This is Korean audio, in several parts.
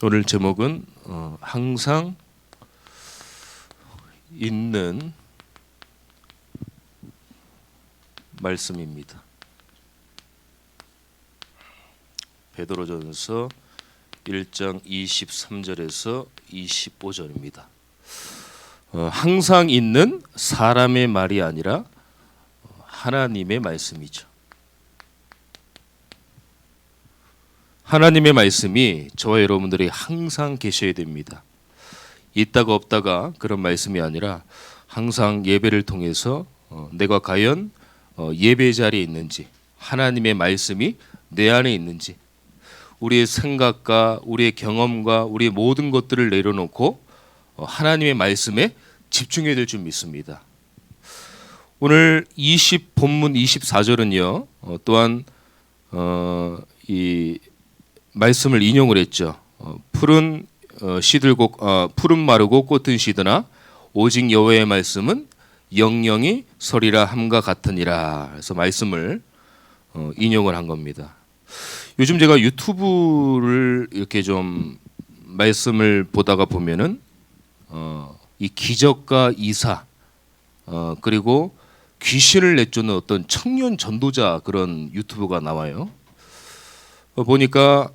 오늘 제목은 항상 있는 말씀입니다. 베드로전서 1장 23절에서 25절입니다. 항상 있는 사람의 말이 아니라 하나님의 말씀이죠. 하나님의 말씀이 저와 여러분들이 항상 계셔야 됩니다. 있다가 없다가 그런 말씀이 아니라 항상 예배를 통해서 내가 과연 예배 자리에 있는지, 하나님의 말씀이 내 안에 있는지, 우리의 생각과 우리의 경험과 우리의 모든 것들을 내려놓고 하나님의 말씀에 집중해야 될 줄 믿습니다. 오늘 본문 24절은요 또한 이 말씀을 인용을 했죠. 푸른 마르고 꽃은 시드나 오직 여호와의 말씀은 영영이 서리라 함과 같으니라. 그래서 말씀을 인용을 한 겁니다. 요즘 제가 유튜브를 이렇게 좀 말씀을 보다가 보면은 이 기적과 이사 그리고 귀신을 내쫓는 어떤 청년 전도자 그런 유튜브가 나와요. 보니까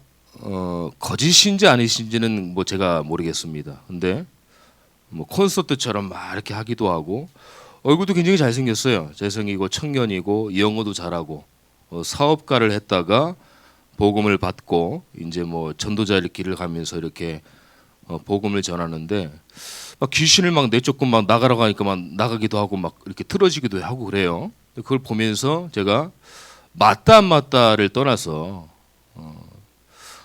거짓인지 아니신지는 뭐 제가 모르겠습니다. 근데 뭐 콘서트처럼 막 이렇게 하기도 하고 얼굴도 굉장히 잘생겼어요. 잘생기고 청년이고 영어도 잘하고 사업가를 했다가 복음을 받고 이제 뭐 전도자의 길을 가면서 이렇게 복음을 전하는데 막 귀신을 막 내쫓고 막 나가라고 하니까 막 나가기도 하고 막 이렇게 틀어지기도 하고 그래요. 그걸 보면서 제가 맞다 안 맞다를 떠나서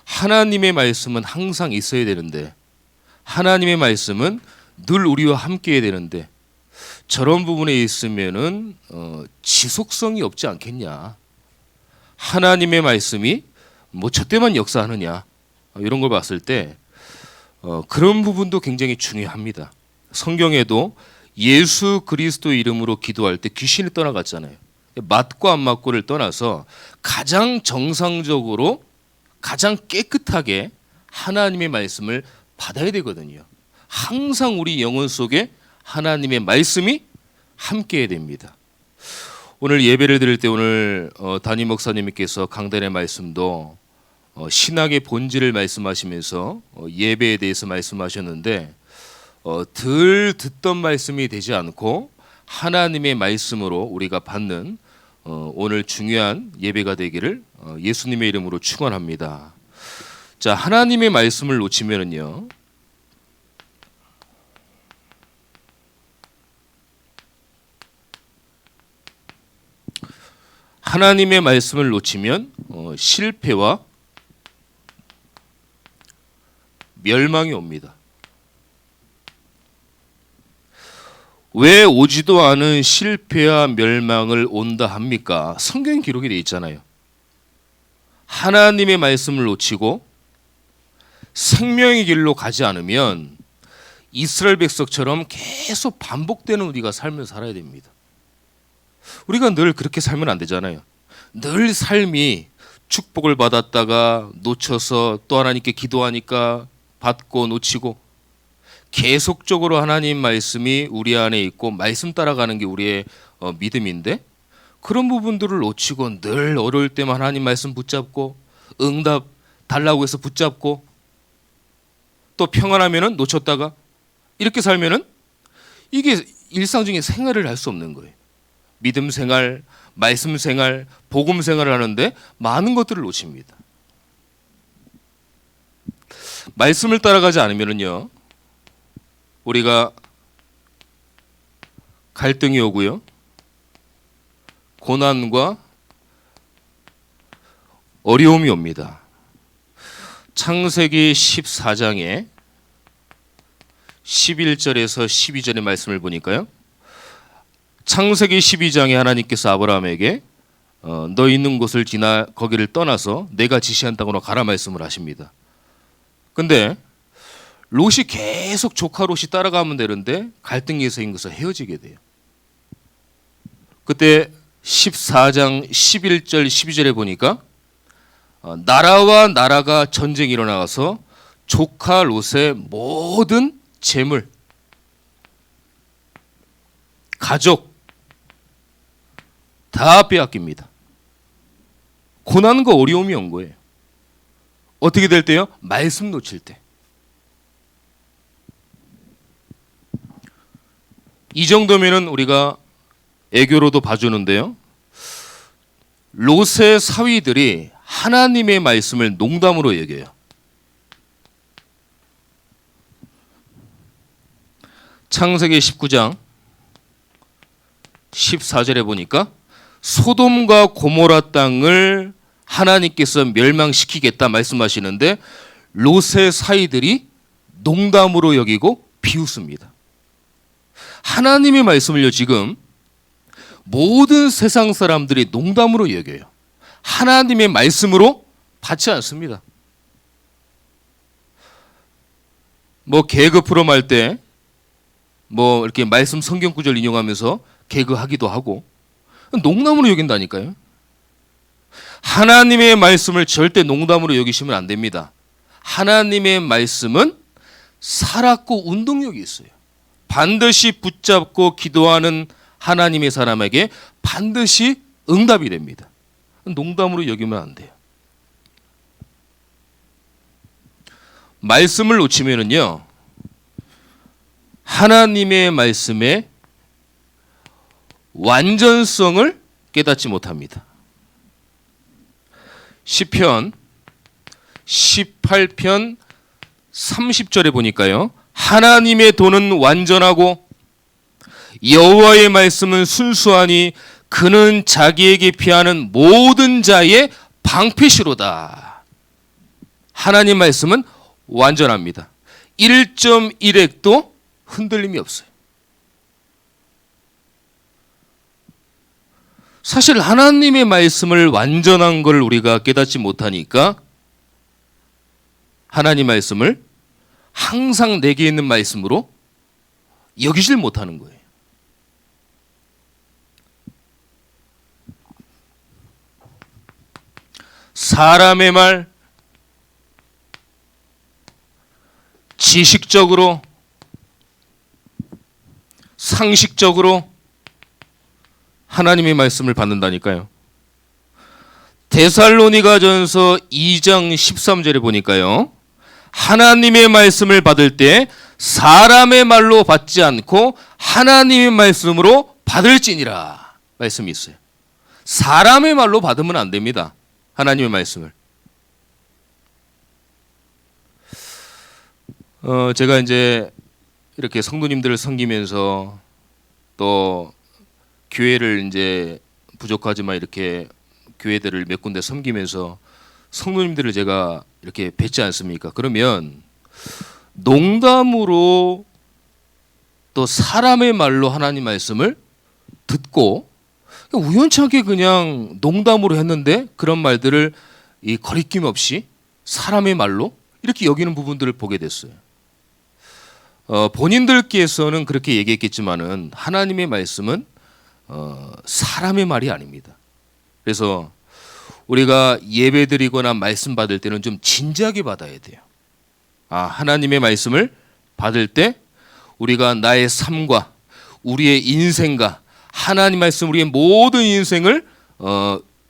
하나님의 말씀은 항상 있어야 되는데 하나님의 말씀은 늘 우리와 함께해야 되는데 저런 부분에 있으면은 지속성이 없지 않겠냐. 하나님의 말씀이 뭐 저 때만 역사하느냐 이런 걸 봤을 때 그런 부분도 굉장히 중요합니다. 성경에도 예수 그리스도 이름으로 기도할 때 귀신이 떠나갔잖아요. 맞고 안 맞고를 떠나서 가장 정상적으로 가장 깨끗하게 하나님의 말씀을 받아야 되거든요. 항상 우리 영혼 속에 하나님의 말씀이 함께해야 됩니다. 오늘 예배를 드릴 때 오늘 담임 목사님께서 강단의 말씀도 신학의 본질을 말씀하시면서 예배에 대해서 말씀하셨는데 덜 듣던 말씀이 되지 않고 하나님의 말씀으로 우리가 받는 오늘 중요한 예배가 되기를 예수님의 이름으로 축원합니다. 자, 하나님의 말씀을 놓치면은요. 하나님의 말씀을 놓치면 실패와 멸망이 옵니다. 왜 오지도 않은 실패와 멸망을 온다 합니까? 성경 기록이 되어 있잖아요. 하나님의 말씀을 놓치고 생명의 길로 가지 않으면 이스라엘 백성처럼 계속 반복되는 우리가 삶을 살아야 됩니다. 우리가 늘 그렇게 살면 안 되잖아요. 늘 삶이 축복을 받았다가 놓쳐서 또 하나님께 기도하니까 받고 놓치고 계속적으로 하나님 말씀이 우리 안에 있고 말씀 따라가는 게 우리의 믿음인데 그런 부분들을 놓치고 늘 어려울 때만 하나님 말씀 붙잡고 응답 달라고 해서 붙잡고 또 평안하면은 놓쳤다가 이렇게 살면은 이게 일상적인 생활을 할 수 없는 거예요. 믿음 생활, 말씀 생활, 복음 생활을 하는데 많은 것들을 놓칩니다. 말씀을 따라가지 않으면은요. 우리가 갈등이 오고요. 고난과 어려움이 옵니다. 창세기 14장에 11절에서 12절의 말씀을 보니까요. 창세기 12장에 하나님께서 아브라함에게 너 있는 곳을 지나 거기를 떠나서 내가 지시한 땅으로 가라 말씀을 하십니다. 근데 롯이 계속 조카 롯이 따라가면 되는데 갈등이 생겨서 헤어지게 돼요. 그때 14장 11절 12절에 보니까 나라와 나라가 전쟁이 일어나서 조카 롯의 모든 재물, 가족 다 빼앗깁니다. 고난과 어려움이 온 거예요. 어떻게 될 때요? 말씀 놓칠 때. 이 정도면은 우리가 애교로도 봐주는데요. 롯의 사위들이 하나님의 말씀을 농담으로 여겨요. 창세기 19장 14절에 보니까 소돔과 고모라 땅을 하나님께서 멸망시키겠다 말씀하시는데 롯의 사위들이 농담으로 여기고 비웃습니다. 하나님의 말씀을요, 지금 모든 세상 사람들이 농담으로 여겨요. 하나님의 말씀으로 받지 않습니다. 뭐 개그 프로그램 할 때 뭐 이렇게 말씀 성경 구절 인용하면서 개그하기도 하고 농담으로 여긴다니까요. 하나님의 말씀을 절대 농담으로 여기시면 안 됩니다. 하나님의 말씀은 살았고 운동력이 있어요. 반드시 붙잡고 기도하는 하나님의 사람에게 반드시 응답이 됩니다. 농담으로 여기면 안 돼요. 말씀을 놓치면은요, 하나님의 말씀의 완전성을 깨닫지 못합니다. 시편 18편 30절에 보니까요, 하나님의 도는 완전하고 여호와의 말씀은 순수하니 그는 자기에게 피하는 모든 자의 방패시로다. 하나님 말씀은 완전합니다. 1.1핵도 흔들림이 없어요. 사실 하나님의 말씀을 완전한 걸 우리가 깨닫지 못하니까 하나님 말씀을 항상 내게 있는 말씀으로 여기질 못하는 거예요. 사람의 말, 지식적으로, 상식적으로 하나님의 말씀을 받는다니까요. 데살로니가전서 2장 13절에 보니까요, 하나님의 말씀을 받을 때 사람의 말로 받지 않고 하나님의 말씀으로 받을지니라 말씀이 있어요. 사람의 말로 받으면 안 됩니다. 하나님의 말씀을. 제가 이제 이렇게 성도님들을 섬기면서 또 교회를 이제 부족하지만 이렇게 교회들을 몇 군데 섬기면서 성도님들을 제가 이렇게 뵙지 않습니까? 그러면 농담으로 또 사람의 말로 하나님 말씀을 듣고 우연찮게 그냥 농담으로 했는데 그런 말들을 이 거리낌 없이 사람의 말로 이렇게 여기는 부분들을 보게 됐어요. 본인들께서는 그렇게 얘기했겠지만은 하나님의 말씀은 사람의 말이 아닙니다. 그래서 우리가 예배드리거나 말씀 받을 때는 좀 진지하게 받아야 돼요. 하나님의 말씀을 받을 때 우리가 나의 삶과 우리의 인생과 하나님 말씀 우리의 모든 인생을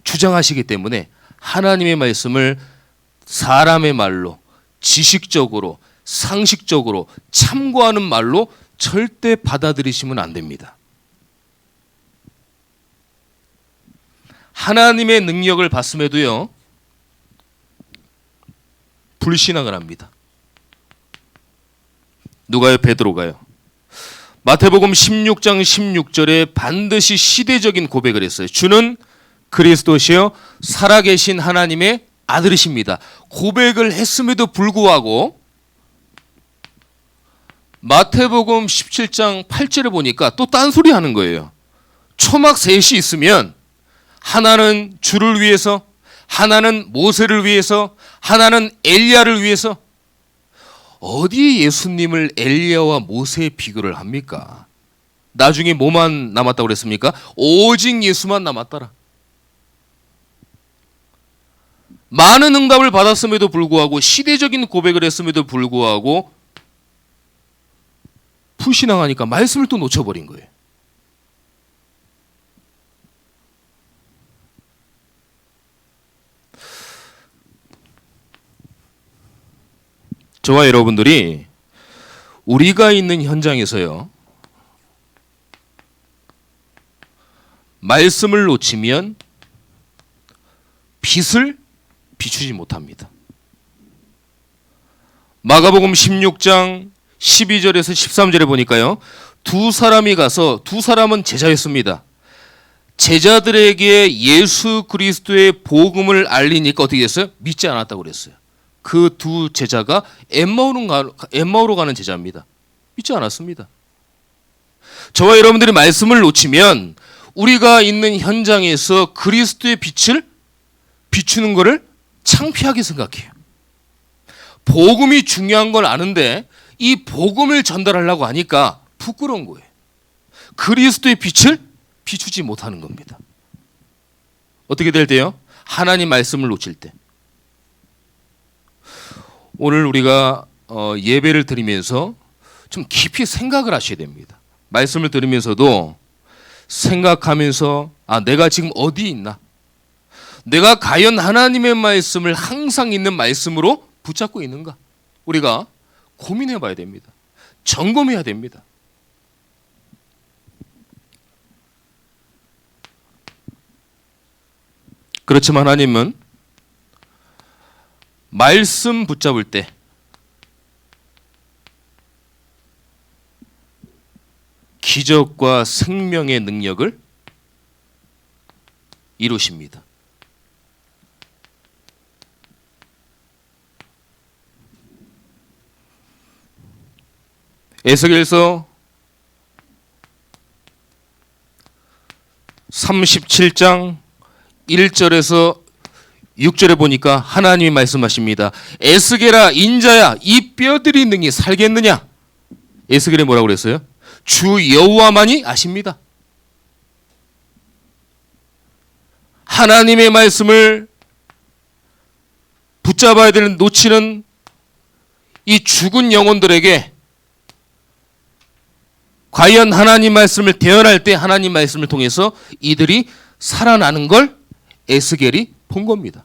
주장하시기 때문에 하나님의 말씀을 사람의 말로 지식적으로 상식적으로 참고하는 말로 절대 받아들이시면 안 됩니다. 하나님의 능력을 받음에도요, 불신앙을 합니다. 누가요? 베드로가요. 마태복음 16장 16절에 반드시 시대적인 고백을 했어요. 주는 그리스도시요 살아계신 하나님의 아들이십니다. 고백을 했음에도 불구하고 마태복음 17장 8절에 보니까 또 딴소리 하는 거예요. 초막 셋이 있으면 하나는 주를 위해서, 하나는 모세를 위해서, 하나는 엘리야를 위해서. 어디 예수님을 엘리야와 모세에 비교를 합니까? 나중에 뭐만 남았다고 그랬습니까? 오직 예수만 남았더라. 많은 응답을 받았음에도 불구하고 시대적인 고백을 했음에도 불구하고 불신앙하니까 말씀을 또 놓쳐버린 거예요. 저와 여러분들이 우리가 있는 현장에서요, 말씀을 놓치면 빛을 비추지 못합니다. 마가복음 16장 12절에서 13절에 보니까요, 두 사람이 가서, 두 사람은 제자였습니다. 제자들에게 예수 그리스도의 복음을 알리니까 어떻게 됐어요? 믿지 않았다고 그랬어요. 그 두 제자가 엠마오로 가는 제자입니다. 믿지 않았습니다. 저와 여러분들이 말씀을 놓치면 우리가 있는 현장에서 그리스도의 빛을 비추는 것을 창피하게 생각해요. 복음이 중요한 걸 아는데 이 복음을 전달하려고 하니까 부끄러운 거예요. 그리스도의 빛을 비추지 못하는 겁니다. 어떻게 될 때요? 하나님 말씀을 놓칠 때. 오늘 우리가 예배를 드리면서 좀 깊이 생각을 하셔야 됩니다. 말씀을 들으면서도 생각하면서 내가 지금 어디 있나? 내가 과연 하나님의 말씀을 항상 있는 말씀으로 붙잡고 있는가? 우리가 고민해 봐야 됩니다. 점검해야 됩니다. 그렇지만 하나님은 말씀 붙잡을 때 기적과 생명의 능력을 이루십니다. 에스겔서 37장 1절에서 6절에 보니까 하나님이 말씀하십니다. 에스겔아 인자야 이 뼈들이 능히 살겠느냐? 에스겔이 뭐라고 그랬어요? 주 여호와만이 아십니다. 하나님의 말씀을 붙잡아야 되는 놓치는 이 죽은 영혼들에게 과연 하나님 말씀을 대언할 때 하나님 말씀을 통해서 이들이 살아나는 걸 에스겔이 본 겁니다.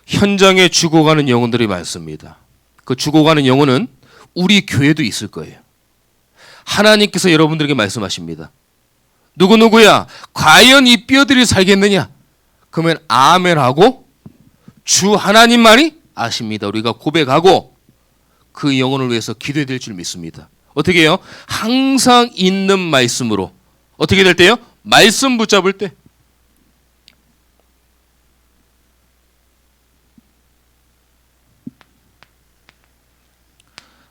현장에 죽어가는 영혼들이 많습니다. 그 죽어가는 영혼은 우리 교회도 있을 거예요. 하나님께서 여러분들에게 말씀하십니다. 누구누구야 과연 이 뼈들이 살겠느냐? 그러면 아멘하고 주 하나님만이 아십니다. 우리가 고백하고 그 영혼을 위해서 기도해야 될 줄 믿습니다. 어떻게 해요? 항상 있는 말씀으로. 어떻게 될 때요? 말씀 붙잡을 때.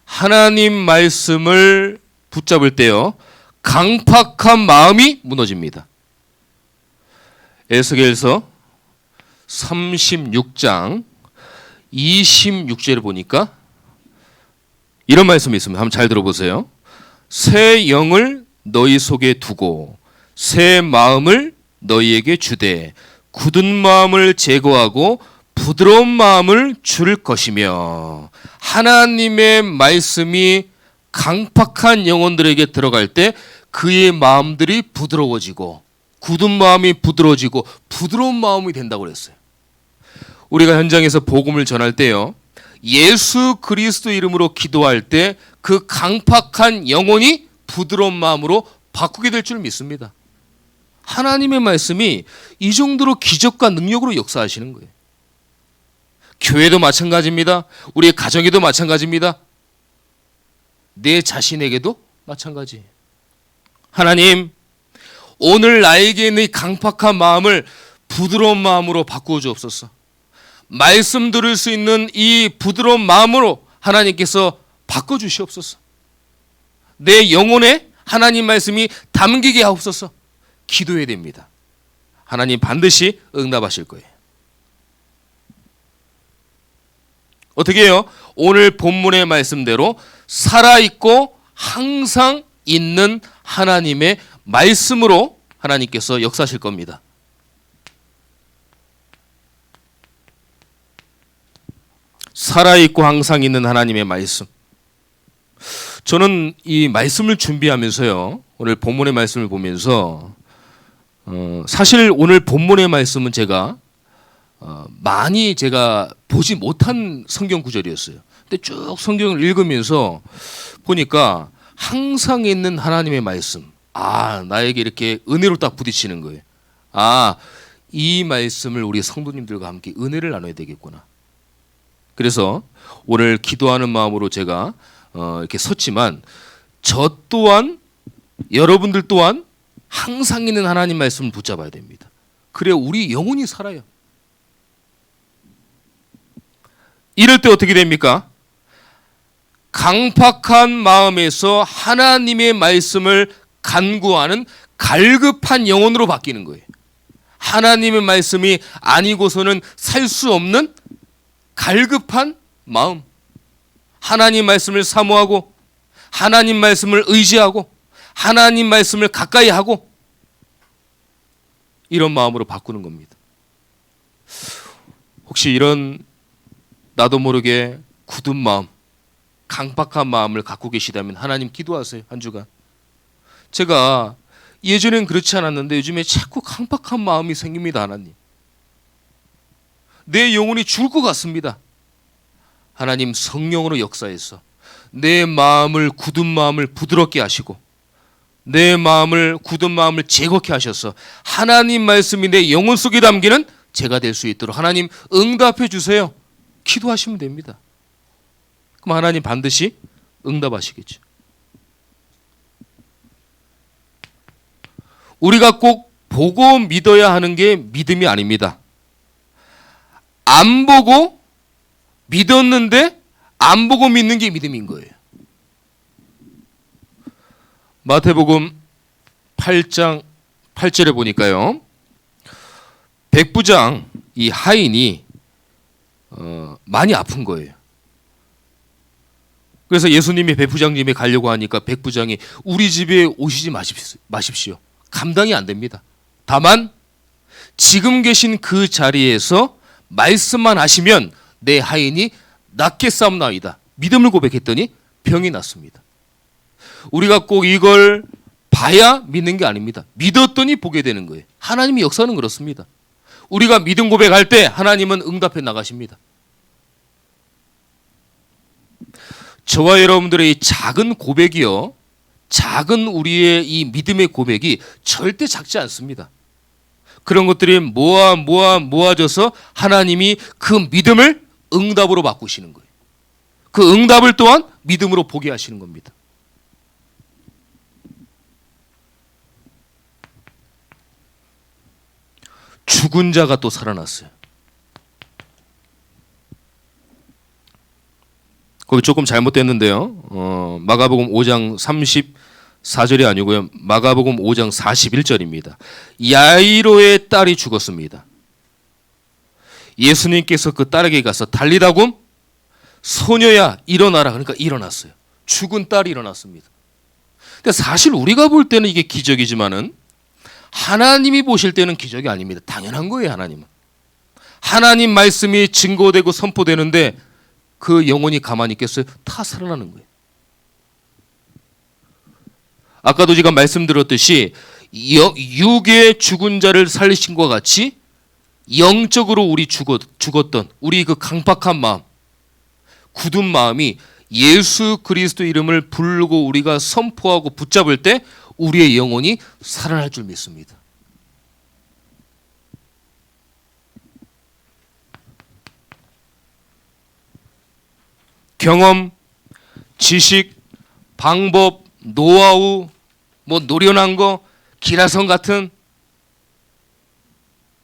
하나님 말씀을 붙잡을 때요, 강팍한 마음이 무너집니다. 에스겔서 36장 26절을 보니까 이런 말씀이 있습니다. 한번 잘 들어보세요. 새 영을 너희 속에 두고 새 마음을 너희에게 주되 굳은 마음을 제거하고 부드러운 마음을 줄 것이며, 하나님의 말씀이 강팍한 영혼들에게 들어갈 때 그의 마음들이 부드러워지고 굳은 마음이 부드러워지고 부드러운 마음이 된다고 그랬어요. 우리가 현장에서 복음을 전할 때요, 예수 그리스도 이름으로 기도할 때 그 강팍한 영혼이 부드러운 마음으로 바꾸게 될 줄 믿습니다. 하나님의 말씀이 이 정도로 기적과 능력으로 역사하시는 거예요. 교회도 마찬가지입니다. 우리의 가정에도 마찬가지입니다. 내 자신에게도 마찬가지예요. 하나님, 오늘 나에게 있는 이 강팍한 마음을 부드러운 마음으로 바꾸어 주옵소서. 말씀 들을 수 있는 이 부드러운 마음으로 하나님께서 바꿔주시옵소서. 내 영혼에 하나님 말씀이 담기게 하옵소서. 기도해야 됩니다. 하나님 반드시 응답하실 거예요. 어떻게 해요? 오늘 본문의 말씀대로 살아있고 항상 있는 하나님의 말씀으로 하나님께서 역사하실 겁니다. 살아있고 항상 있는 하나님의 말씀. 저는 이 말씀을 준비하면서요, 오늘 본문의 말씀을 보면서 사실 오늘 본문의 말씀은 제가 많이 제가 보지 못한 성경 구절이었어요. 근데 쭉 성경을 읽으면서 보니까 항상 있는 하나님의 말씀, 나에게 이렇게 은혜로 딱 부딪히는 거예요. 이 말씀을 우리 성도님들과 함께 은혜를 나눠야 되겠구나. 그래서 오늘 기도하는 마음으로 제가 이렇게 섰지만, 저 또한 여러분들 또한 항상 있는 하나님 말씀을 붙잡아야 됩니다. 그래야 우리 영혼이 살아요. 이럴 때 어떻게 됩니까? 강팍한 마음에서 하나님의 말씀을 간구하는 갈급한 영혼으로 바뀌는 거예요. 하나님의 말씀이 아니고서는 살 수 없는 갈급한 마음. 하나님 말씀을 사모하고, 하나님 말씀을 의지하고, 하나님 말씀을 가까이 하고, 이런 마음으로 바꾸는 겁니다. 혹시 이런 나도 모르게 굳은 마음, 강팍한 마음을 갖고 계시다면 하나님 기도하세요. 한 주간. 제가 예전엔 그렇지 않았는데 요즘에 자꾸 강팍한 마음이 생깁니다. 하나님, 내 영혼이 죽을 것 같습니다. 하나님 성령으로 역사해서 내 마음을, 굳은 마음을 부드럽게 하시고, 내 마음을, 굳은 마음을 제거케 하셔서 하나님 말씀이 내 영혼 속에 담기는 제가 될 수 있도록 하나님 응답해 주세요. 기도하시면 됩니다. 그럼 하나님 반드시 응답하시겠죠. 우리가 꼭 보고 믿어야 하는 게 믿음이 아닙니다. 안 보고 믿었는데 안 보고 믿는 게 믿음인 거예요. 마태복음 8장 8절에 보니까요, 백부장 이 하인이 많이 아픈 거예요. 그래서 예수님이 백부장 집에 가려고 하니까 백부장이 우리 집에 오시지 마십시오. 감당이 안 됩니다. 다만 지금 계신 그 자리에서 말씀만 하시면 내 하인이 낫겠사옵나이다. 믿음을 고백했더니 병이 났습니다. 우리가 꼭 이걸 봐야 믿는 게 아닙니다. 믿었더니 보게 되는 거예요. 하나님의 역사는 그렇습니다. 우리가 믿음 고백할 때 하나님은 응답해 나가십니다. 저와 여러분들의 이 작은 고백이요, 작은 우리의 이 믿음의 고백이 절대 작지 않습니다. 그런 것들이 모아져서 하나님이 그 믿음을 응답으로 바꾸시는 거예요. 그 응답을 또한 믿음으로 보게 하시는 겁니다. 죽은 자가 또 살아났어요. 거기 조금 잘못됐는데요. 마가복음 5장 34절이 아니고요, 마가복음 5장 41절입니다. 야이로의 딸이 죽었습니다. 예수님께서 그 딸에게 가서 달리다굼 소녀야 일어나라. 그러니까 일어났어요. 죽은 딸이 일어났습니다. 근데 사실 우리가 볼 때는 이게 기적이지만은 하나님이 보실 때는 기적이 아닙니다. 당연한 거예요. 하나님은. 하나님 말씀이 증거되고 선포되는데 그 영혼이 가만히 있겠어요? 다 살아나는 거예요. 아까도 제가 말씀드렸듯이 육의 죽은 자를 살리신 것과 같이 영적으로 우리 죽었던 우리 그 강팍한 마음, 굳은 마음이 예수 그리스도 이름을 부르고 우리가 선포하고 붙잡을 때 우리의 영혼이 살아날 줄 믿습니다. 경험, 지식, 방법, 노하우, 노련한 거, 기라성 같은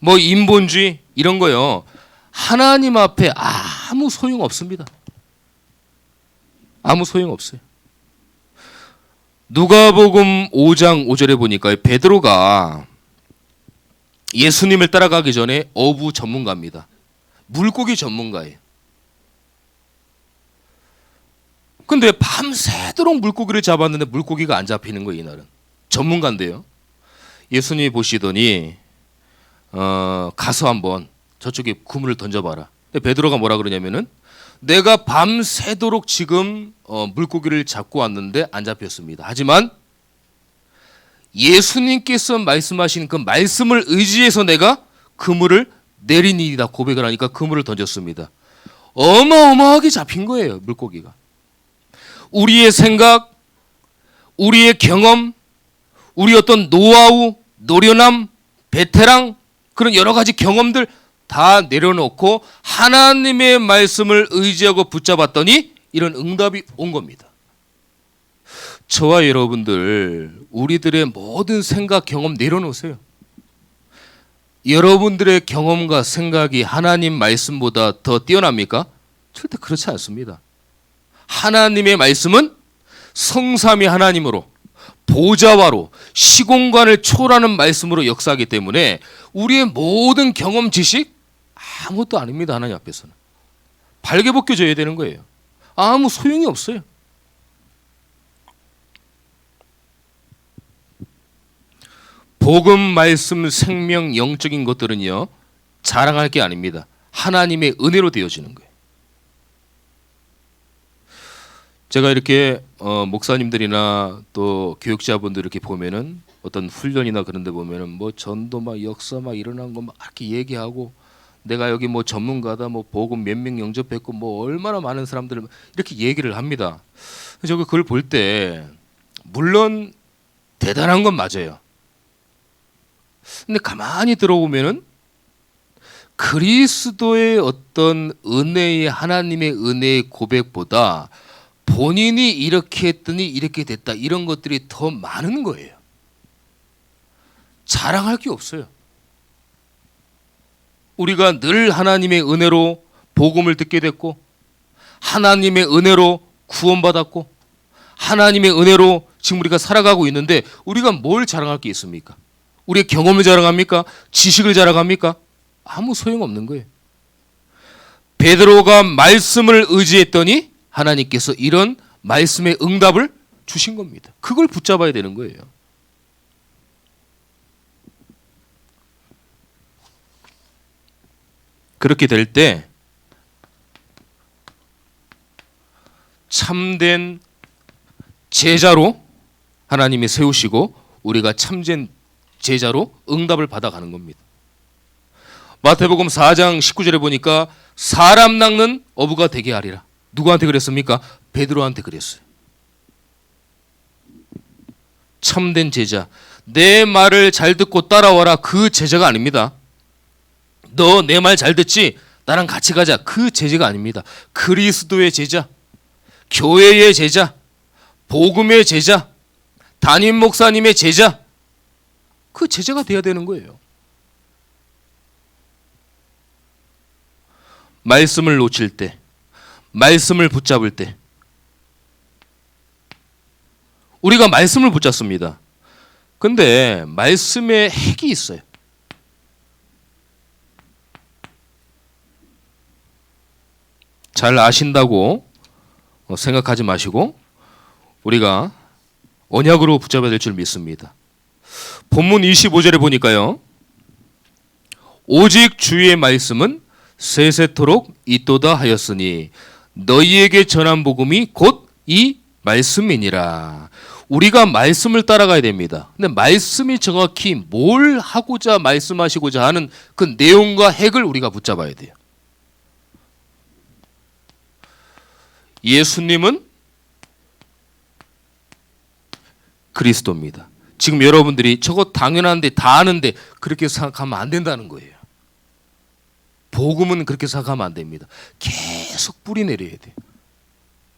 인본주의 이런 거요, 하나님 앞에 아무 소용 없습니다. 아무 소용 없어요. 누가복음 5장 5절에 보니까 베드로가 예수님을 따라가기 전에 어부 전문가입니다. 물고기 전문가예요. 근데 밤새도록 물고기를 잡았는데 물고기가 안 잡히는 거예요. 이날은 전문가인데요. 예수님이 보시더니 가서 한번 저쪽에 그물을 던져봐라. 근데 베드로가 뭐라 그러냐면은 내가 밤새도록 지금 물고기를 잡고 왔는데 안 잡혔습니다. 하지만 예수님께서 말씀하신 그 말씀을 의지해서 내가 그물을 내리니이다 고백을 하니까 그물을 던졌습니다. 어마어마하게 잡힌 거예요, 물고기가. 우리의 생각, 우리의 경험, 우리 어떤 노하우, 노련함, 베테랑 그런 여러 가지 경험들 다 내려놓고 하나님의 말씀을 의지하고 붙잡았더니 이런 응답이 온 겁니다. 저와 여러분들 우리들의 모든 생각, 경험 내려놓으세요. 여러분들의 경험과 생각이 하나님 말씀보다 더 뛰어납니까? 절대 그렇지 않습니다. 하나님의 말씀은 성삼위 하나님으로 보좌와로 시공간을 초월하는 말씀으로 역사하기 때문에 우리의 모든 경험 지식 아무것도 아닙니다. 하나님 앞에서는 발개 벗겨져야 되는 거예요. 아무 소용이 없어요. 복음, 말씀, 생명, 영적인 것들은요 자랑할 게 아닙니다. 하나님의 은혜로 되어지는 거예요. 제가 이렇게 목사님들이나 또 교육자분들 이렇게 보면은 어떤 훈련이나 그런 데 보면은 뭐 전도 막 역사 막 일어난 거 막 이렇게 얘기하고 내가 여기 뭐 전문가다 뭐 복음 몇 명 영접했고 뭐 얼마나 많은 사람들 이렇게 얘기를 합니다. 제가 그걸 볼 때 물론 대단한 건 맞아요. 근데 가만히 들어보면은 그리스도의 어떤 은혜의 하나님의 은혜의 고백보다 본인이 이렇게 했더니 이렇게 됐다 이런 것들이 더 많은 거예요. 자랑할 게 없어요. 우리가 늘 하나님의 은혜로 복음을 듣게 됐고 하나님의 은혜로 구원받았고 하나님의 은혜로 지금 우리가 살아가고 있는데 우리가 뭘 자랑할 게 있습니까? 우리의 경험을 자랑합니까? 지식을 자랑합니까? 아무 소용없는 거예요. 베드로가 말씀을 의지했더니 하나님께서 이런 말씀의 응답을 주신 겁니다. 그걸 붙잡아야 되는 거예요. 그렇게 될 때 참된 제자로 하나님이 세우시고 우리가 참된 제자로 응답을 받아가는 겁니다. 마태복음 4장 19절에 보니까 사람 낚는 어부가 되게 하리라. 누구한테 그랬습니까? 베드로한테 그랬어요. 참된 제자. 내 말을 잘 듣고 따라와라. 그 제자가 아닙니다. 너 내 말 잘 듣지? 나랑 같이 가자. 그 제자가 아닙니다. 그리스도의 제자, 교회의 제자, 복음의 제자, 담임 목사님의 제자. 그 제자가 돼야 되는 거예요. 말씀을 놓칠 때, 말씀을 붙잡을 때 우리가 말씀을 붙잡습니다. 근데 말씀에 핵이 있어요. 잘 아신다고 생각하지 마시고 우리가 언약으로 붙잡아야 될 줄 믿습니다. 본문 25절에 보니까요. 오직 주의 말씀은 세세토록 있도다 하였으니 너희에게 전한 복음이 곧 이 말씀이니라. 우리가 말씀을 따라가야 됩니다. 근데 말씀이 정확히 뭘 하고자 말씀하시고자 하는 그 내용과 핵을 우리가 붙잡아야 돼요. 예수님은 그리스도입니다. 지금 여러분들이 저거 당연한데 다 아는데 그렇게 생각하면 안 된다는 거예요. 복음은 그렇게 생각하면 안 됩니다. 계속 뿌리 내려야 돼요.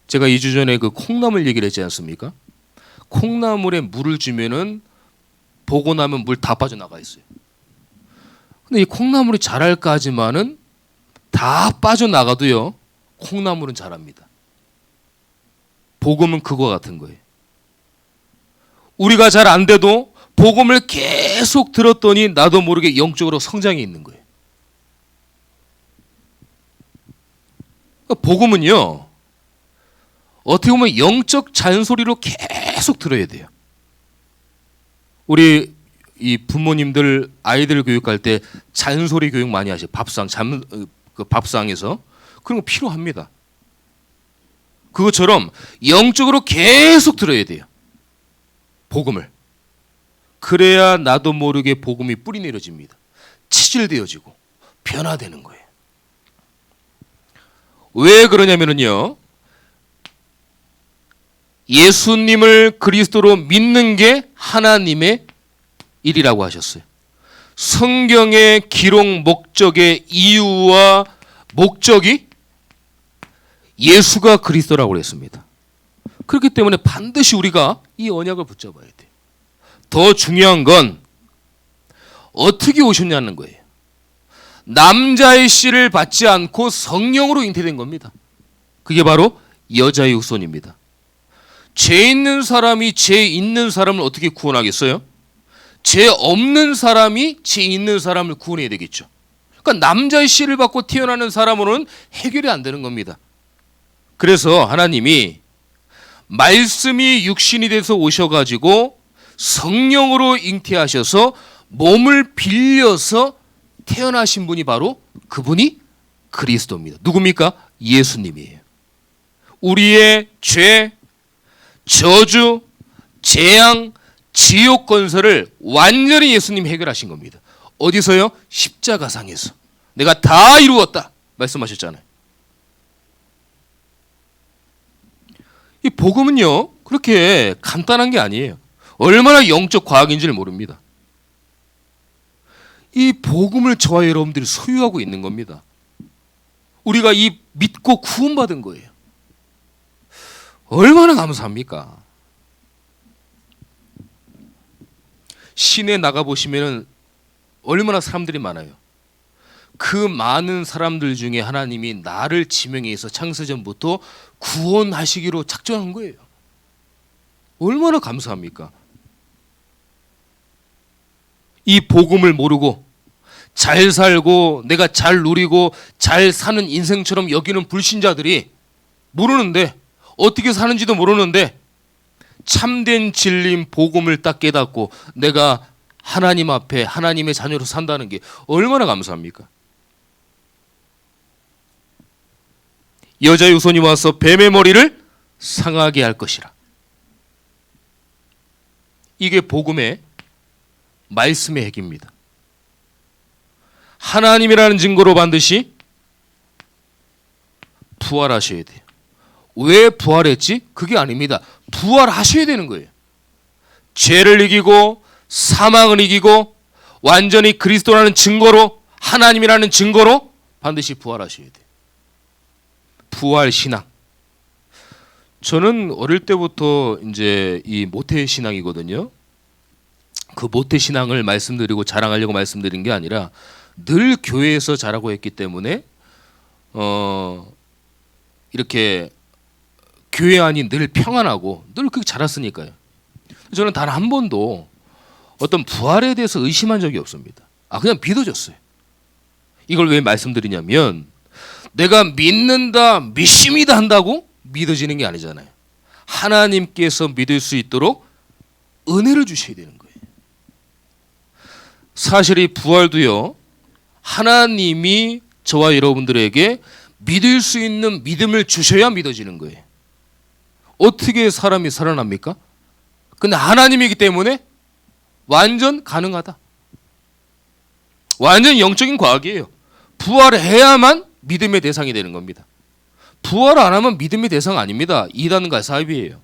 제가 2주 전에 그 콩나물 얘기를 했지 않습니까? 콩나물에 물을 주면은 보고 나면 물 다 빠져나가 있어요. 근데 이 콩나물이 자랄까 하지만은 다 빠져나가도요. 콩나물은 자랍니다. 복음은 그거 같은 거예요. 우리가 잘 안 돼도 복음을 계속 들었더니 나도 모르게 영적으로 성장이 있는 거예요. 복음은요. 어떻게 보면 영적 잔소리로 계속 들어야 돼요. 우리 이 부모님들 아이들 교육할 때 잔소리 교육 많이 하시죠. 밥상에서 그런 거 필요합니다. 그것처럼 영적으로 계속 들어야 돼요. 복음을. 그래야 나도 모르게 복음이 뿌리 내려집니다. 치질되어지고 변화되는 거예요. 왜 그러냐면요, 예수님을 그리스도로 믿는 게 하나님의 일이라고 하셨어요. 성경의 기록 목적의 이유와 목적이 예수가 그리스도라고 그랬습니다. 그렇기 때문에 반드시 우리가 이 언약을 붙잡아야 돼요. 더 중요한 건 어떻게 오셨냐는 거예요. 남자의 씨를 받지 않고 성령으로 잉태된 겁니다. 그게 바로 여자의 후손입니다. 죄 있는 사람이 죄 있는 사람을 어떻게 구원하겠어요? 죄 없는 사람이 죄 있는 사람을 구원해야 되겠죠. 그러니까 남자의 씨를 받고 태어나는 사람으로는 해결이 안 되는 겁니다. 그래서 하나님이 말씀이 육신이 돼서 오셔가지고 성령으로 잉태하셔서 몸을 빌려서 태어나신 분이 바로 그분이 그리스도입니다. 누굽니까? 예수님이에요. 우리의 죄, 저주, 재앙, 지옥 건설을 완전히 예수님이 해결하신 겁니다. 어디서요? 십자가상에서. 내가 다 이루었다 말씀하셨잖아요. 이 복음은요, 그렇게 간단한 게 아니에요. 얼마나 영적 과학인지를 모릅니다. 이 복음을 저와 여러분들이 소유하고 있는 겁니다. 우리가 이 믿고 구원받은 거예요. 얼마나 감사합니까? 시내 나가보시면 얼마나 사람들이 많아요. 그 많은 사람들 중에 하나님이 나를 지명해서 창세전부터 구원하시기로 작정한 거예요. 얼마나 감사합니까? 이 복음을 모르고 잘 살고 내가 잘 누리고 잘 사는 인생처럼 여기는 불신자들이 모르는데, 어떻게 사는지도 모르는데 참된 진리인 복음을 딱 깨닫고 내가 하나님 앞에 하나님의 자녀로 산다는 게 얼마나 감사합니까? 여자의 후손이 와서 뱀의 머리를 상하게 할 것이라. 이게 복음의 말씀의 핵입니다. 하나님이라는 증거로 반드시 부활하셔야 돼요. 왜 부활했지? 그게 아닙니다. 부활하셔야 되는 거예요. 죄를 이기고 사망을 이기고 완전히 그리스도라는 증거로, 하나님이라는 증거로 반드시 부활하셔야 돼요. 부활 신앙. 저는 어릴 때부터 이제 이 모태 신앙이거든요. 그 모태 신앙을 말씀드리고 자랑하려고 말씀드린 게 아니라 늘 교회에서 자라고 했기 때문에 이렇게 교회 안이 늘 평안하고 늘 그렇게 자랐으니까요. 저는 단 한 번도 어떤 부활에 대해서 의심한 적이 없습니다. 그냥 믿어졌어요. 이걸 왜 말씀드리냐면, 내가 믿는다, 믿습니다 한다고 믿어지는 게 아니잖아요. 하나님께서 믿을 수 있도록 은혜를 주셔야 되는 거예요. 사실 이 부활도요, 하나님이 저와 여러분들에게 믿을 수 있는 믿음을 주셔야 믿어지는 거예요. 어떻게 사람이 살아납니까? 근데 하나님이기 때문에 완전 가능하다. 완전 영적인 과학이에요. 부활해야만 믿음의 대상이 되는 겁니다. 부활 안 하면 믿음의 대상 아닙니다. 이단과 사이비예요.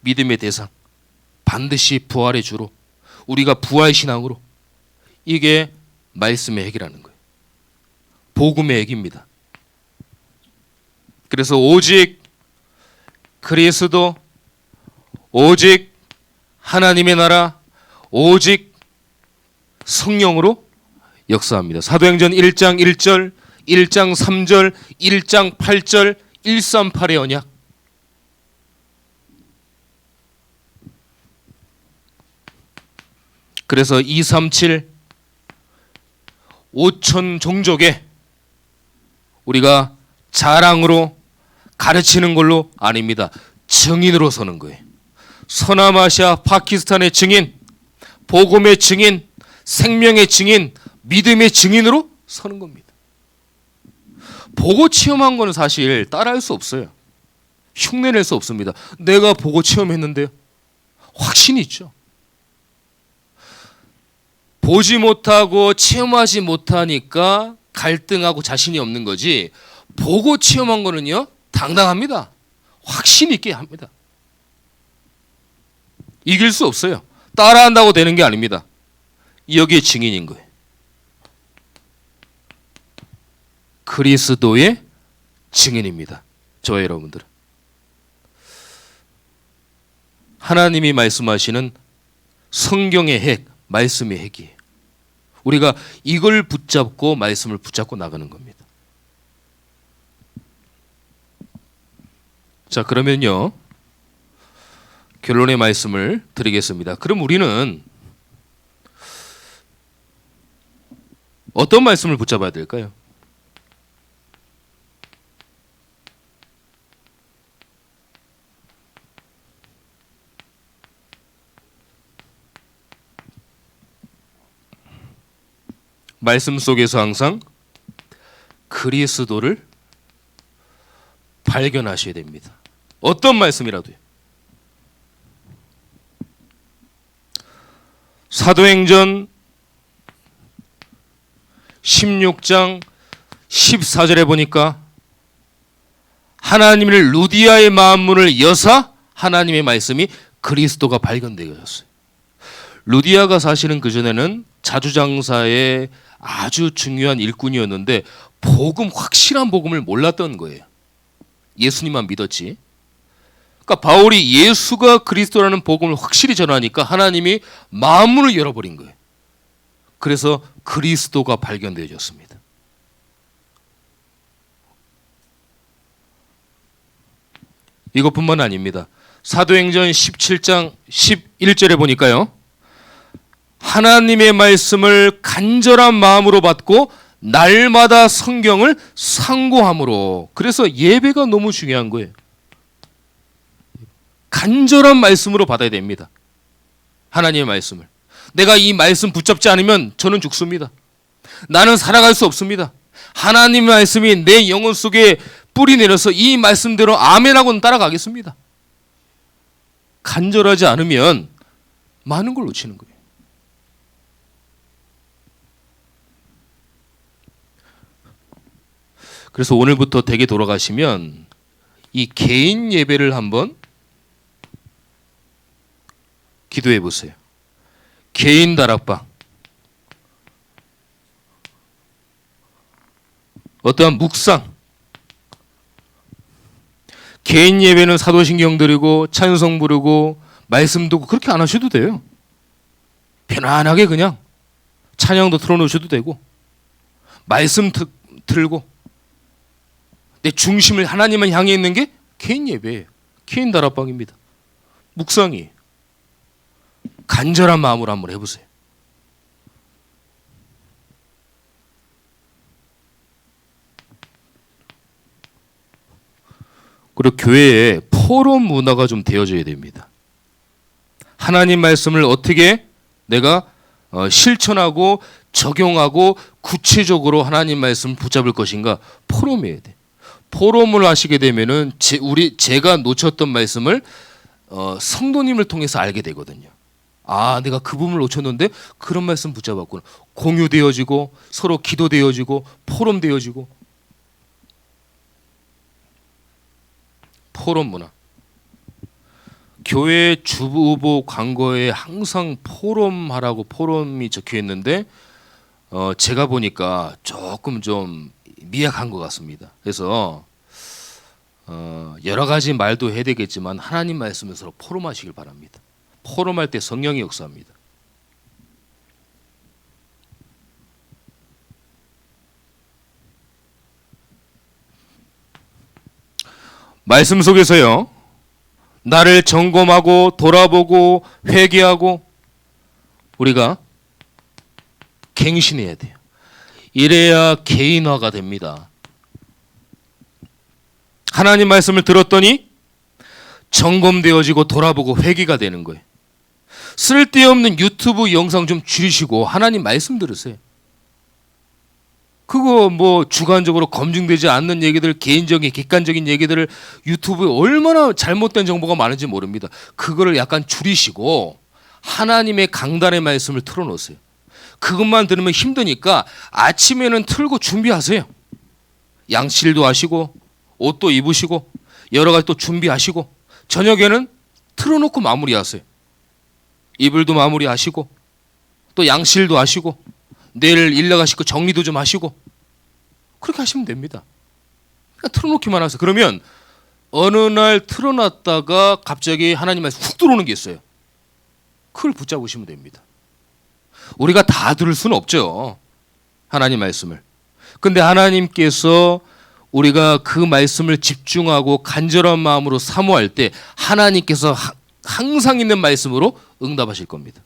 믿음의 대상. 반드시 부활의 주로, 우리가 부활 신앙으로, 이게 말씀의 핵이라는 거예요. 복음의 핵입니다. 그래서 오직 그리스도, 오직 하나님의 나라, 오직 성령으로 역사합니다. 사도행전 1장 1절, 1장 3절, 1장 8절, 138의 언약. 그래서 237 5천 종족에 우리가 자랑으로 가르치는 걸로 아닙니다. 증인으로 서는 거예요. 서남아시아, 파키스탄의 증인, 복음의 증인, 생명의 증인, 믿음의 증인으로 서는 겁니다. 보고 체험한 거는 사실 따라할 수 없어요. 흉내낼 수 없습니다. 내가 보고 체험했는데요. 확신이 있죠. 보지 못하고 체험하지 못하니까 갈등하고 자신이 없는 거지, 보고 체험한 거는요 당당합니다. 확신 있게 합니다. 이길 수 없어요. 따라한다고 되는 게 아닙니다. 여기에 증인인 거예요. 그리스도의 증인입니다. 저와 여러분들은 하나님이 말씀하시는 성경의 핵, 말씀의 핵이에요. 우리가 이걸 붙잡고 말씀을 붙잡고 나가는 겁니다. 자, 그러면요 결론의 말씀을 드리겠습니다. 그럼 우리는 어떤 말씀을 붙잡아야 될까요? 말씀 속에서 항상 그리스도를 발견하셔야 됩니다. 어떤 말씀이라도요. 사도행전 16장 14절에 보니까 하나님을 루디아의 마음문을 여사 하나님의 말씀이 그리스도가 발견되어졌어요. 루디아가 사실은 그전에는 자주장사의 아주 중요한 일꾼이었는데 확실한 복음을 몰랐던 거예요. 예수님만 믿었지. 그러니까 바울이 예수가 그리스도라는 복음을 확실히 전하니까 하나님이 마음문을 열어버린 거예요. 그래서 그리스도가 발견되어졌습니다. 이것뿐만 아닙니다. 사도행전 17장 11절에 보니까요, 하나님의 말씀을 간절한 마음으로 받고 날마다 성경을 상고함으로. 그래서 예배가 너무 중요한 거예요. 간절한 말씀으로 받아야 됩니다. 하나님의 말씀을. 내가 이 말씀 붙잡지 않으면 저는 죽습니다. 나는 살아갈 수 없습니다. 하나님의 말씀이 내 영혼 속에 뿌리 내려서 이 말씀대로 아멘하고는 따라가겠습니다. 간절하지 않으면 많은 걸 놓치는 거예요. 그래서 오늘부터 댁에 돌아가시면 이 개인 예배를 한번 기도해 보세요. 개인 다락방. 어떠한 묵상. 개인 예배는 사도신경 드리고 찬송 부르고 말씀 듣고 그렇게 안 하셔도 돼요. 편안하게 그냥 찬양도 틀어놓으셔도 되고 말씀 틀고 내 중심을 하나님만 향해 있는 게 개인 예배예요. 개인 다락방입니다. 묵상이 간절한 마음으로 한번 해보세요. 그리고 교회에 포럼 문화가 좀 되어져야 됩니다. 하나님 말씀을 어떻게 내가 실천하고 적용하고 구체적으로 하나님 말씀을 붙잡을 것인가 포럼해야 돼. 포럼을 하시게 되면은 제가 놓쳤던 말씀을 성도님을 통해서 알게 되거든요. 아, 내가 그 부분을 놓쳤는데 그런 말씀 붙잡았구나. 공유되어지고 서로 기도되어지고 포럼되어지고. 포럼 문화. 교회 주보 광고에 항상 포럼하라고 포럼이 적혀 있는데 제가 보니까 조금 좀 미약한 것 같습니다. 그래서 여러 가지 말도 해야 되겠지만 하나님 말씀에서 포럼하시길 바랍니다. 포럼할 때 성령이 역사합니다. 말씀 속에서요, 나를 점검하고 돌아보고 회개하고 우리가 갱신해야 돼요. 이래야 개인화가 됩니다. 하나님 말씀을 들었더니 점검되어지고 돌아보고 회개가 되는 거예요. 쓸데없는 유튜브 영상 좀 줄이시고 하나님 말씀 들으세요. 그거 뭐 주관적으로 검증되지 않는 얘기들, 개인적인 객관적인 얘기들을 유튜브에 얼마나 잘못된 정보가 많은지 모릅니다. 그거를 약간 줄이시고 하나님의 강단의 말씀을 틀어놓으세요. 그것만 들으면 힘드니까 아침에는 틀고 준비하세요. 양치질도 하시고 옷도 입으시고 여러 가지 또 준비하시고 저녁에는 틀어놓고 마무리하세요. 이불도 마무리하시고 또 양치질도 하시고 내일 일 나가시고 정리도 좀 하시고 그렇게 하시면 됩니다. 그러니까 틀어놓기만 하세요. 그러면 어느 날 틀어놨다가 갑자기 하나님 말씀 훅 들어오는 게 있어요. 그걸 붙잡으시면 됩니다. 우리가 다 들을 수는 없죠. 하나님 말씀을. 근데 하나님께서 우리가 그 말씀을 집중하고 간절한 마음으로 사모할 때 하나님께서 항상 있는 말씀으로 응답하실 겁니다.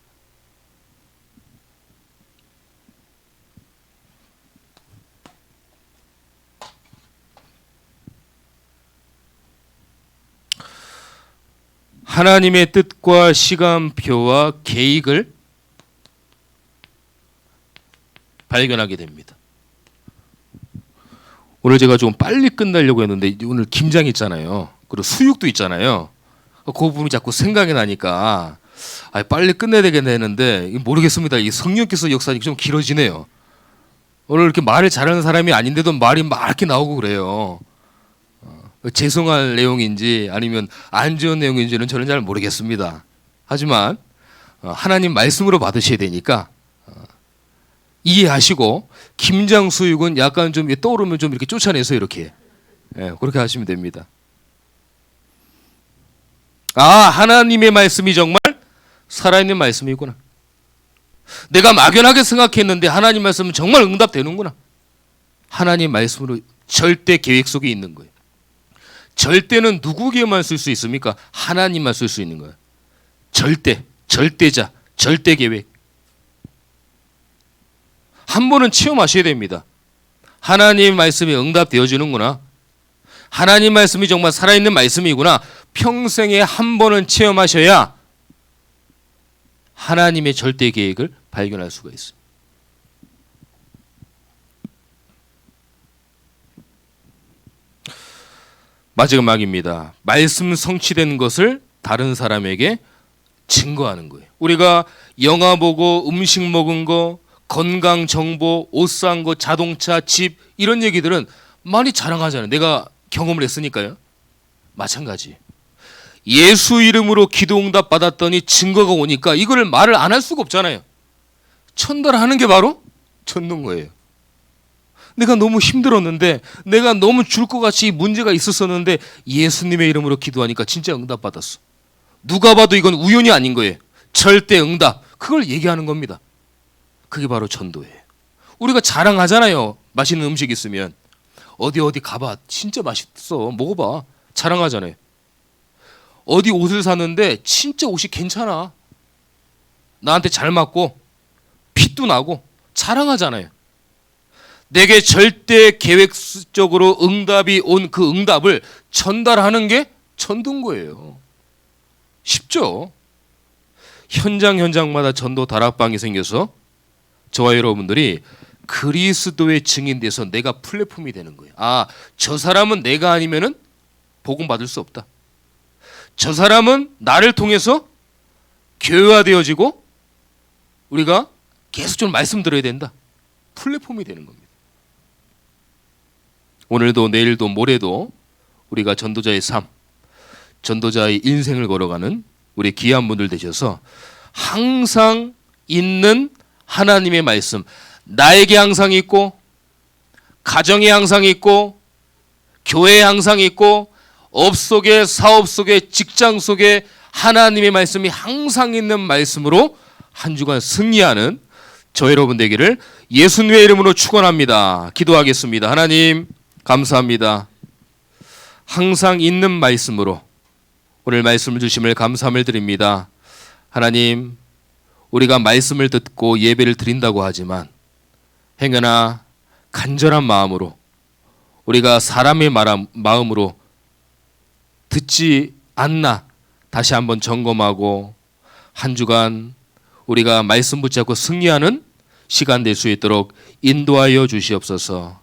하나님의 뜻과 시간표와 계획을 발견하게 됩니다. 오늘 제가 좀 빨리 끝나려고 했는데 오늘 김장 있잖아요. 그리고 수육도 있잖아요. 그 부분이 자꾸 생각이 나니까 빨리 끝내야 되겠네 했는데 모르겠습니다. 이 성령께서 역사가 좀 길어지네요. 오늘 이렇게 말을 잘하는 사람이 아닌데도 말이 막 이렇게 나오고 그래요. 죄송할 내용인지 아니면 안 좋은 내용인지는 저는 잘 모르겠습니다. 하지만 하나님 말씀으로 받으셔야 되니까 이해하시고 김장 수육은 약간 좀 떠오르면 좀 이렇게 쫓아내서 이렇게 그렇게 하시면 됩니다. 하나님의 말씀이 정말 살아있는 말씀이구나. 내가 막연하게 생각했는데 하나님 말씀은 정말 응답되는구나. 하나님 말씀으로 절대 계획 속에 있는 거예요. 절대는 누구에게만 쓸 수 있습니까? 하나님만 쓸 수 있는 거예요. 절대, 절대자, 절대 계획. 한 번은 체험하셔야 됩니다. 하나님 말씀이 응답되어지는구나. 하나님 말씀이 정말 살아있는 말씀이구나. 평생에 한 번은 체험하셔야 하나님의 절대 계획을 발견할 수가 있습니다. 마지막입니다. 말씀 성취된 것을 다른 사람에게 증거하는 거예요. 우리가 영화 보고 음식 먹은 거, 건강 정보, 옷 산 거, 자동차, 집 이런 얘기들은 많이 자랑하잖아요. 내가 경험을 했으니까요. 마찬가지. 예수 이름으로 기도 응답 받았더니 증거가 오니까 이거를 말을 안 할 수가 없잖아요. 전달하는 게 바로 전도인 거예요. 내가 너무 힘들었는데 내가 너무 죽을 것 같이 문제가 있었었는데 예수님의 이름으로 기도하니까 진짜 응답 받았어. 누가 봐도 이건 우연이 아닌 거예요. 절대 응답. 그걸 얘기하는 겁니다. 그게 바로 전도예요. 우리가 자랑하잖아요. 맛있는 음식 있으면 어디 가봐. 진짜 맛있어. 먹어봐. 자랑하잖아요. 어디 옷을 샀는데 진짜 옷이 괜찮아. 나한테 잘 맞고 핏도 나고 자랑하잖아요. 내게 절대 계획적으로 응답이 온 그 응답을 전달하는 게 전도인 거예요. 쉽죠? 현장마다 전도 다락방이 생겨서 저와 여러분들이 그리스도의 증인돼서 내가 플랫폼이 되는 거예요. 저 사람은 내가 아니면은 복음 받을 수 없다. 저 사람은 나를 통해서 교회화되어지고 우리가 계속 좀 말씀 들어야 된다. 플랫폼이 되는 겁니다. 오늘도 내일도 모레도 우리가 전도자의 삶, 전도자의 인생을 걸어가는 우리 귀한 분들 되셔서 항상 있는 하나님의 말씀, 나에게 항상 있고 가정에 항상 있고 교회에 항상 있고 업 속에 사업 속에 직장 속에 하나님의 말씀이 항상 있는 말씀으로 한 주간 승리하는 저 여러분 되기를 예수님의 이름으로 축원합니다. 기도하겠습니다. 하나님 감사합니다. 항상 있는 말씀으로 오늘 말씀을 주심을 감사함을 드립니다. 하나님 우리가 말씀을 듣고 예배를 드린다고 하지만 행여나 간절한 마음으로 우리가 사람의 마음으로 듣지 않나 다시 한번 점검하고 한 주간 우리가 말씀 붙잡고 승리하는 시간 될 수 있도록 인도하여 주시옵소서.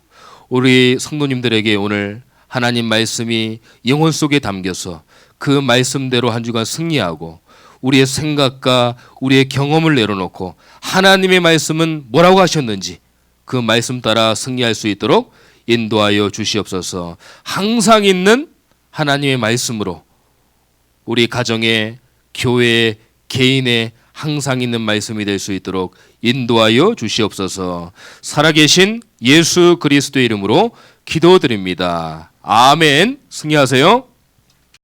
우리 성도님들에게 오늘 하나님 말씀이 영혼 속에 담겨서 그 말씀대로 한 주간 승리하고 우리의 생각과 우리의 경험을 내려놓고 하나님의 말씀은 뭐라고 하셨는지 그 말씀 따라 승리할 수 있도록 인도하여 주시옵소서. 항상 있는 하나님의 말씀으로 우리 가정의, 교회의, 개인의 항상 있는 말씀이 될 수 있도록 인도하여 주시옵소서. 살아계신 예수 그리스도의 이름으로 기도드립니다. 아멘. 승리하세요.